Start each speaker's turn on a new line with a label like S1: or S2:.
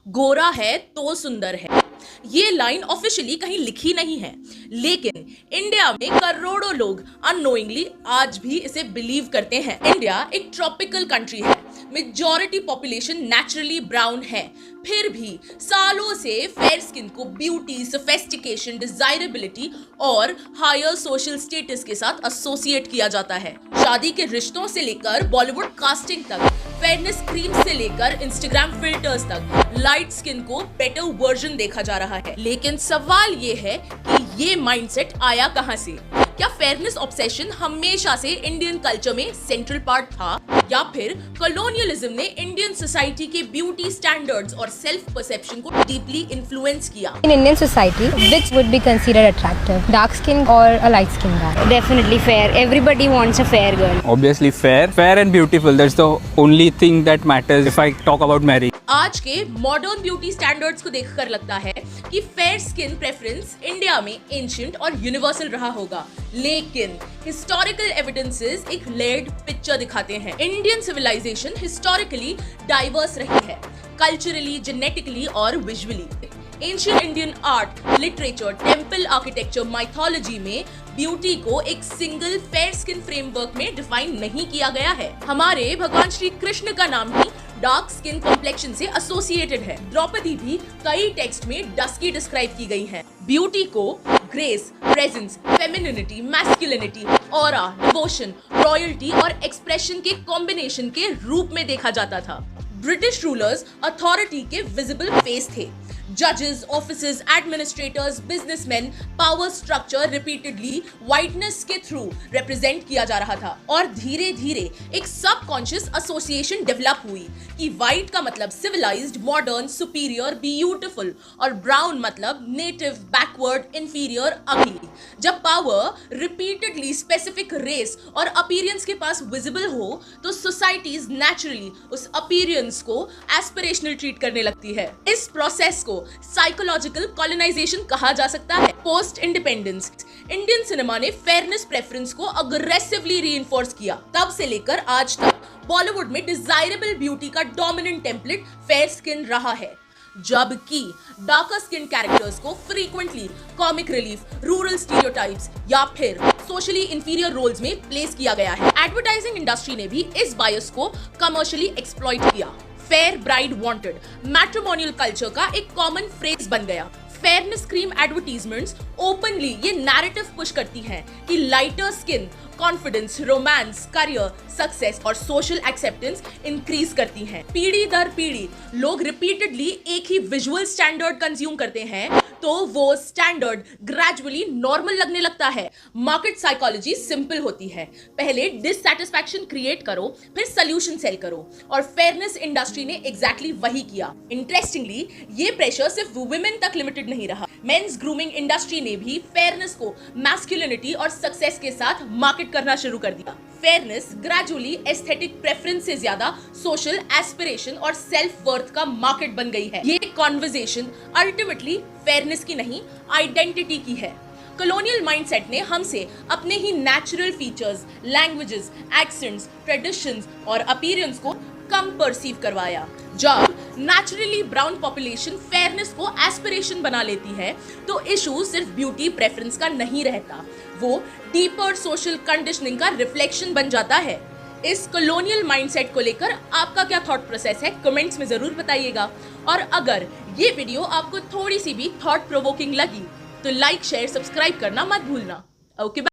S1: गोरा है तो सुंदर है। ये लाइन ऑफिशियली कहीं लिखी नहीं है, लेकिन इंडिया में करोड़ों लोग अननोइंगली आज भी इसे बिलीव करते हैं। इंडिया एक ट्रॉपिकल कंट्री है, मेजॉरिटी पॉपुलेशन नेचुरली ब्राउन है, फिर भी सालों से फेयर स्किन को ब्यूटी, सोफिस्टिकेशन, डिजायरेबिलिटी और हायर सोशल स्टेटस के साथ एसोसिएट किया जाता है। शादी के रिश्तों से लेकर बॉलीवुड कास्टिंग तक, फेयरनेस क्रीम से लेकर इंस्टाग्राम फिल्टर्स तक, लाइट स्किन को बेटर वर्जन देखा जा रहा है। लेकिन सवाल ये है कि ये माइंडसेट आया कहां से? क्या फेयरनेस ऑब्सेशन हमेशा से इंडियन कल्चर में सेंट्रल पार्ट था, या फिर कॉलोनियलिज्म ने इंडियन सोसाइटी के ब्यूटी स्टैंडर्ड्स और सेल्फ परसेप्शन को डीपली इन्फ्लुएंस किया?
S2: In Indian society, which would be considered attractive, dark skin or a light skin guy?
S3: Definitely fair. Everybody wants a fair girl.
S4: Obviously fair and beautiful. That's the only thing that matters if I talk about marriage.
S1: आज के modern beauty standards को देखकर लगता है कि fair skin preference India में ancient और universal रहा होगा, लेकिन हिस्टोरिकल एविडेंसेस एक लेयर्ड पिक्चर दिखाते हैं। इंडियन सिविलाइजेशन हिस्टोरिकली डाइवर्स रही है, कल्चरली, जेनेटिकली और visually. Ancient Indian art, literature, temple architecture, mythology में ब्यूटी को एक सिंगल फेयर स्किन फ्रेमवर्क में डिफाइन नहीं किया गया है। हमारे भगवान श्री कृष्ण का नाम ही डार्क स्किन कॉम्प्लेक्शन से एसोसिएटेड है। द्रौपदी भी कई टेक्स्ट में डस्की डिस्क्राइब की गई है। ब्यूटी को grace, presence, femininity, masculinity, aura, devotion, royalty और एक्सप्रेशन के कॉम्बिनेशन के रूप में देखा जाता था। ब्रिटिश रूलर्स अथॉरिटी के विजिबल फेस थे। जजेस, officers, administrators, businessman, power structure repeatedly whiteness के थ्रू रिप्रेजेंट किया जा रहा था, और धीरे धीरे एक सबकॉन्शियस एसोसिएशन डेवलप हुई कि व्हाइट का मतलब सिविलाइज्ड, मॉडर्न, सुपीरियर, ब्यूटीफुल, और ब्राउन मतलब नेटिव, बैकवर्ड, इंफीरियर, अगली। जब पावर रिपीटेडली स्पेसिफिक रेस और अपीयरेंस के पास विजिबल हो, तो सोसाइटीज नेचुरली उस अपीयरेंस को एस्पिरेशनल ट्रीट करने लगती है। इस प्रोसेस को साइकोलॉजिकल कॉलोनाइजेशन कहा जा सकता है। पोस्ट इंडिपेंडेंस इंडियन सिनेमा ने फेयरनेस प्रेफरेंस को अग्रेसिवली रीइंफोर्स किया। तब से लेकर आज तक बॉलीवुड में डिजायरेबल ब्यूटी का डोमिनेंट टेम्पलेट फेयर स्किन रहा है, जबकि डार्कर स्किन कैरेक्टर्स को frequently comic relief, rural stereotypes या फिर सोशली इंफीरियर रोल्स में प्लेस किया गया है। एडवर्टाइजिंग इंडस्ट्री ने भी इस बायस को कमर्शियली एक्सप्लॉइट किया। Fair bride wanted matrimonial culture का एक कॉमन फ्रेज बन गया। फेयरनेस क्रीम एडवर्टीजमेंट्स ओपनली ये नैरेटिव पुश करती हैं कि lighter skin confidence, romance, career, success और सोशल एक्सेप्टेंस इंक्रीज करती हैं। पीढ़ी दर पीढ़ी लोग रिपीटेडली एक ही विजुअल स्टैंडर्ड कंज्यूम करते हैं, तो वो स्टैंडर्ड ग्रेजुअली नॉर्मल लगने लगता है। मार्केट साइकोलॉजी सिंपल होती है, पहले डिससैटिस्फैक्शन क्रिएट करो, फिर सोल्यूशन सेल करो, और फेयरनेस इंडस्ट्री ने एग्जैक्टली वही किया। इंटरेस्टिंगली ये प्रेशर सिर्फ वुमेन तक लिमिटेड नहीं रहा। मेंस ग्रूमिंग इंडस्ट्री ने भी फेयरनेस को मैस्कुलिनिटी और सक्सेस के साथ मार्केट करना शुरू कर दिया। फेयरनेस ग्रेजुअली एस्थेटिक प्रेफरेंस से ज्यादा सोशल एस्पिरेशन और सेल्फ वर्थ का मार्केट बन गई है। ये कॉन्वर्सेशन अल्टीमेटली फेयरनेस की नहीं, आइडेंटिटी की है। कॉलोनियल माइंडसेट ने हमसे अपने ही natural features, languages, accents, traditions और अपीयरेंस को कम परसीव करवाया। जब नेचुरली ब्राउन पॉपुलेशन फेयरनेस को एस्पिरेशन बना लेती है, तो इशू सिर्फ ब्यूटी प्रेफरेंस का नहीं रहता, वो डीपर सोशल कंडीशनिंग का रिफ्लेक्शन बन जाता है। इस कॉलोनियल माइंडसेट को लेकर आपका क्या थॉट प्रोसेस है, कमेंट्स में जरूर बताइएगा। और अगर ये वीडियो आपको थोड़ी सी भी थॉट प्रोवोकिंग लगी, तो लाइक, शेयर, सब्सक्राइब करना मत भूलना। ओके।